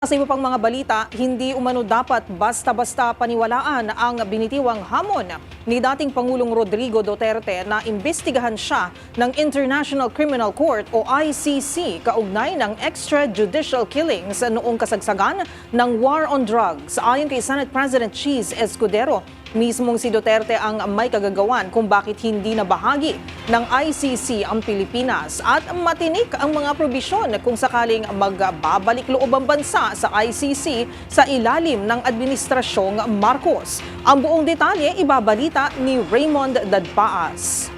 Sa iba pang mga balita, hindi umano dapat basta-basta paniwalaan ang binitiwang hamon ni dating Pangulong Rodrigo Duterte na imbestigahan siya ng International Criminal Court o ICC kaugnay ng extrajudicial killings noong kasagsagan ng war on drugs. Ayon kay Senate President Cheese Escudero, mismong si Duterte ang may kagagawan kung bakit hindi na bahagi ng ICC ang Pilipinas at matinik ang mga probisyon kung sakaling magbabalik loob ang bansa sa ICC sa ilalim ng Administrasyong Marcos. Ang buong detalye ibabalita ni Raymond Dadpaas.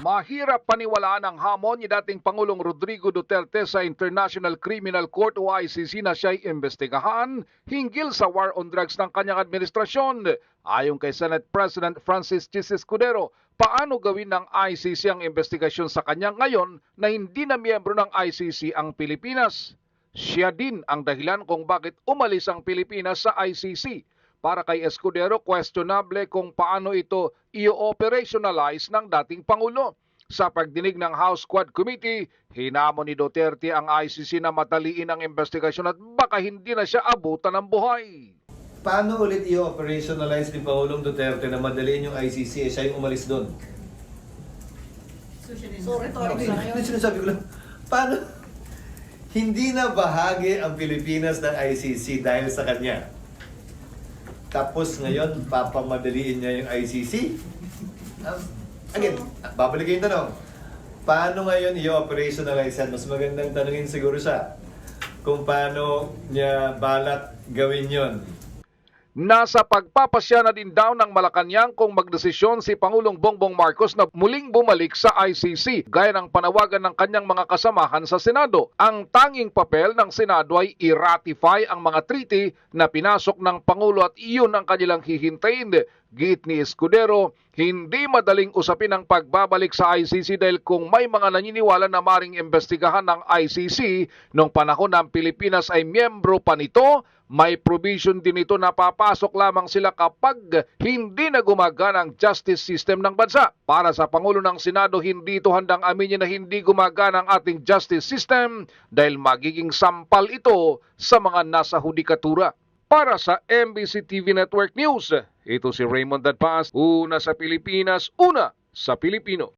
Mahirap paniwalaan ang hamon ni dating Pangulong Rodrigo Duterte sa International Criminal Court o ICC na siya'y imbestigahan hinggil sa war on drugs ng kanyang administrasyon. Ayon kay Senate President Francis Chis Escudero, paano gawin ng ICC ang investigasyon sa kanya ngayon na hindi na miyembro ng ICC ang Pilipinas? Siya din ang dahilan kung bakit umalis ang Pilipinas sa ICC. Para kay Escudero, questionable kung paano ito i-operationalize ng dating Pangulo. Sa pagdinig ng House Quad Committee, hinamon ni Duterte ang ICC na mataliin ang investigasyon at baka hindi na siya abutan ng buhay. Paano ulit i-operationalize ni Pangulong Duterte na madaliin yung ICC siya yung umalis doon? So, rhetoric lang yun. Sinasabi ko lang, paano? Hindi na bahagi ang Pilipinas ng ICC dahil sa kanya. Tapos ngayon, papamadaliin niya yung ICC? Again, babalik yung tanong. Paano ngayon i-operationalize yan? Mas magandang tanungin siguro siya kung paano niya balak gawin yon. Nasa pagpapasya na din daw ng Malacanang kung magdesisyon si Pangulong Bongbong Marcos na muling bumalik sa ICC gaya ng panawagan ng kanyang mga kasamahan sa Senado. Ang tanging papel ng Senado ay i-ratify ang mga treaty na pinasok ng Pangulo at iyon ang kanilang hihintayin. Git ni Escudero, hindi madaling usapin ang pagbabalik sa ICC dahil kung may mga naniniwala na maring imbestigahan ng ICC noong panahon ng Pilipinas ay miyembro pa nito, may provision din ito na papasok lamang sila kapag hindi na gumagana ang justice system ng bansa. Para sa Pangulo ng Senado, hindi ito handang aminin na hindi gumagana ang ating justice system dahil magiging sampal ito sa mga nasa hudikatura. Para sa MBC TV Network News, ito si Raymond Dadpaas, una sa Pilipinas, una sa Pilipino.